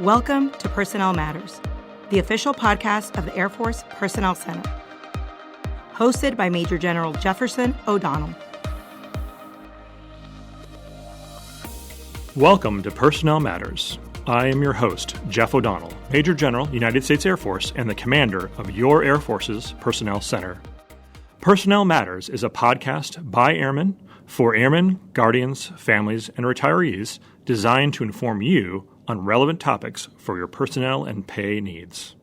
Welcome to Personnel Matters, the official podcast of the Air Force Personnel Center. Hosted by Major General Jefferson O'Donnell. Welcome to Personnel Matters. I am your host, Jeff O'Donnell, Major General, United States Air Force, and the commander of your Air Force's Personnel Center. Personnel Matters is a podcast by Airmen, for Airmen, Guardians, families, and retirees designed to inform you on relevant topics for your personnel and pay needs.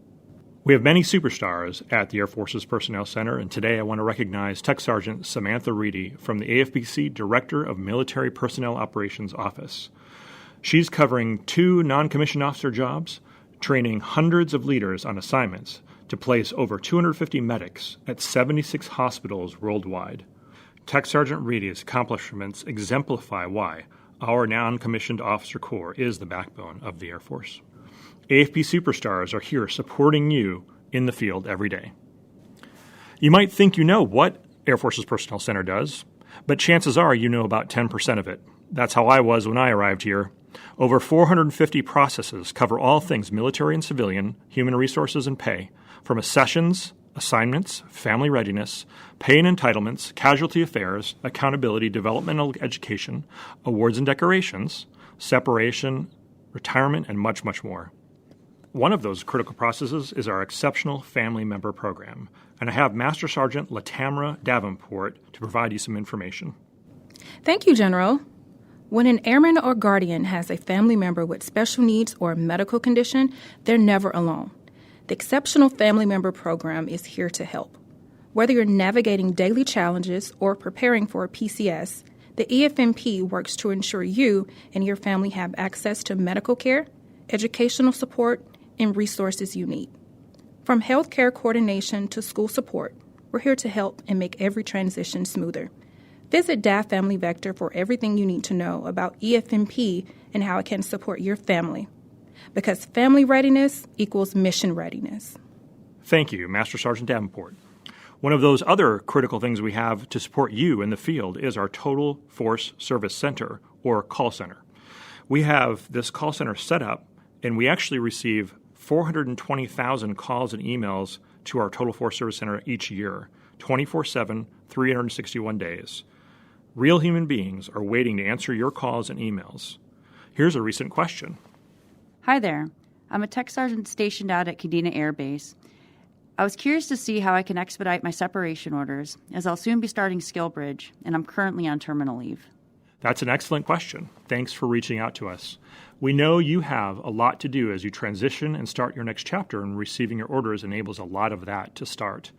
We have many superstars at the Air Force's Personnel Center, and today I want to recognize Tech Sergeant Samantha Reedy from the AFPC Director of Military Personnel Operations Office. She's covering 2 non-commissioned officer jobs, training hundreds of leaders on assignments to place over 250 medics at 76 hospitals worldwide. Tech Sergeant Reedy's accomplishments exemplify why our non-commissioned officer corps is the backbone of the Air Force. AFP superstars are here supporting you in the field every day. You might think you know what Air Force's Personnel Center does, but chances are you know about 10% of it. That's how I was when I arrived here. Over 450 processes cover all things military and civilian, human resources and pay, from accessions, assignments, family readiness, pay and entitlements, casualty affairs, accountability, developmental education, awards and decorations, separation, retirement, and much, much more. One of those critical processes is our Exceptional Family Member Program, and I have Master Sergeant Latamra Davenport to provide you some information. Thank you, General. When an airman or guardian has a family member with special needs or a medical condition, they're never alone. The Exceptional Family Member Program is here to help. Whether you're navigating daily challenges or preparing for a PCS, the EFMP works to ensure you and your family have access to medical care, educational support, and resources you need. From healthcare coordination to school support, we're here to help and make every transition smoother. Visit DAF Family Vector for everything you need to know about EFMP and how it can support your family. Because family readiness equals mission readiness. Thank you, Master Sergeant Davenport. One of those other critical things we have to support you in the field is our Total Force Service Center, or call center. We have this call center set up, and we actually receive 420,000 calls and emails to our Total Force Service Center each year, 24/7, 361 days. Real human beings are waiting to answer your calls and emails. Here's a recent question. Hi there. I'm a tech sergeant stationed out at Kadena Air Base. I was curious to see how I can expedite my separation orders, as I'll soon be starting SkillBridge, and I'm currently on terminal leave. That's an excellent question. Thanks for reaching out to us. We know you have a lot to do as you transition and start your next chapter, and receiving your orders enables a lot of that to start.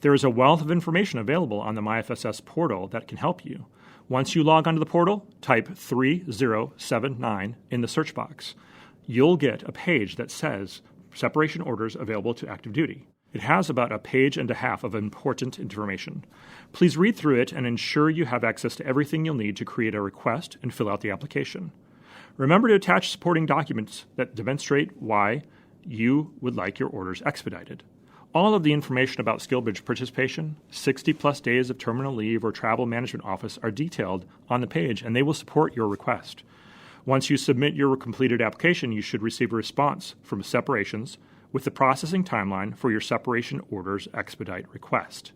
There is a wealth of information available on the MyFSS portal that can help you. Once you log onto the portal, type 3079 in the search box. You'll get a page that says Separation Orders Available to Active Duty. It has about a page and a half of important information. Please read through it and ensure you have access to everything you'll need to create a request and fill out the application. Remember to attach supporting documents that demonstrate why you would like your orders expedited. All of the information about SkillBridge participation, 60-plus days of terminal leave or travel management office are detailed on the page, and they will support your request. Once you submit your completed application, you should receive a response from Separations with the processing timeline for your separation orders expedite request.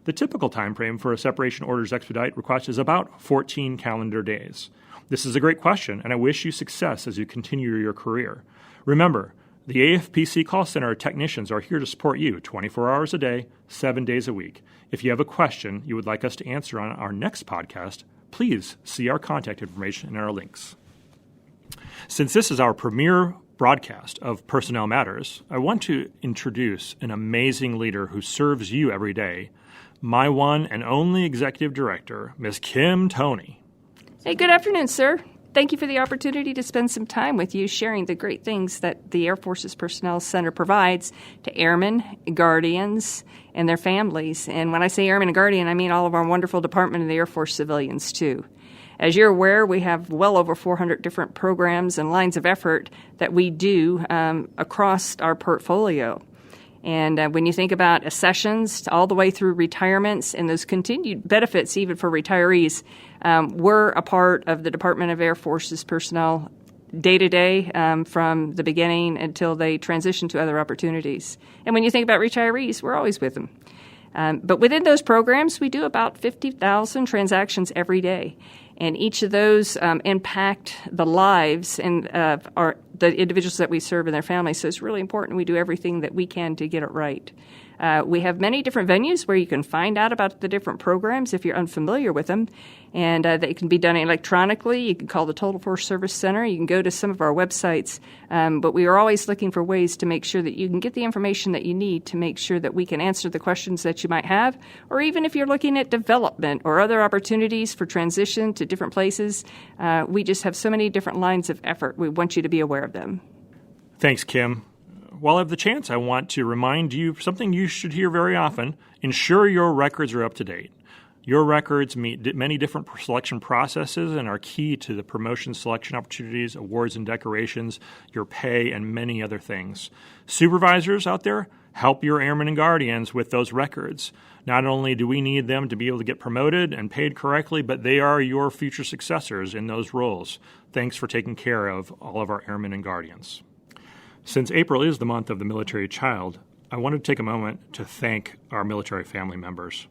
The typical time frame for a separation orders expedite request is about 14 calendar days. This is a great question, and I wish you success as you continue your career. Remember, the AFPC call center technicians are here to support you 24 hours a day, 7 days a week. If you have a question you would like us to answer on our next podcast, please see our contact information in our links. Since this is our premiere broadcast of Personnel Matters, I want to introduce an amazing leader who serves you every day, my one and only Executive Director, Ms. Kim Toney. Hey, good afternoon, sir. Thank you for the opportunity to spend some time with you sharing the great things that the Air Force's Personnel Center provides to airmen, guardians, and their families. And when I say airmen and guardian, I mean all of our wonderful Department of the Air Force civilians, too. As you're aware, we have well over 400 different programs and lines of effort that we do across our portfolio. And when you think about accessions all the way through retirements and those continued benefits even for retirees, we're a part of the Department of Air Force's Personnel day to day from the beginning until they transition to other opportunities. And when you think about retirees, we're always with them. But within those programs, we do about 50,000 transactions every day. And each of those impact the lives and the individuals that we serve and their families. So it's really important we do everything that we can to get it right. We have many different venues where you can find out about the different programs if you're unfamiliar with them. And they can be done electronically. You can call the Total Force Service Center. You can go to some of our websites. But we are always looking for ways to make sure that you can get the information that you need to make sure that we can answer the questions that you might have. Or even if you're looking at development or other opportunities for transition to different places, we just have so many different lines of effort. We want you to be aware of them. Thanks, Kim. While I have the chance, I want to remind you of something you should hear very often. Ensure your records are up to date. Your records meet many different selection processes and are key to the promotion selection opportunities, awards and decorations, your pay, and many other things. Supervisors out there, help your airmen and guardians with those records. Not only do we need them to be able to get promoted and paid correctly, but they are your future successors in those roles. Thanks for taking care of all of our airmen and guardians. Since April is the month of the military child, I want to take a moment to thank our military family members.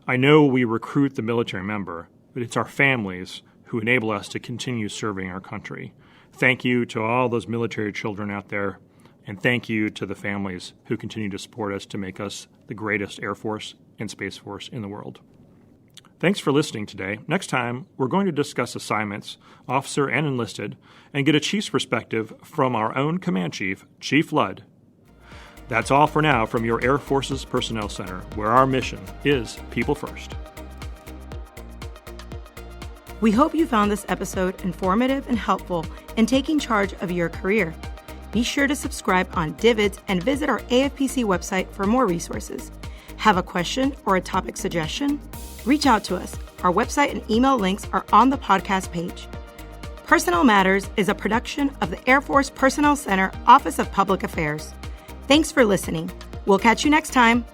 I know we recruit the military member, but it's our families who enable us to continue serving our country. Thank you to all those military children out there, and thank you to the families who continue to support us to make us the greatest Air Force and Space Force in the world. Thanks for listening today. Next time, we're going to discuss assignments, officer and enlisted, and get a chief's perspective from our own command chief, Chief Ludd. That's all for now from your Air Force's Personnel Center, where our mission is people first. We hope you found this episode informative and helpful in taking charge of your career. Be sure to subscribe on Divots and visit our AFPC website for more resources. Have a question or a topic suggestion? Reach out to us. Our website and email links are on the podcast page. Personnel Matters is a production of the Air Force Personnel Center Office of Public Affairs. Thanks for listening. We'll catch you next time.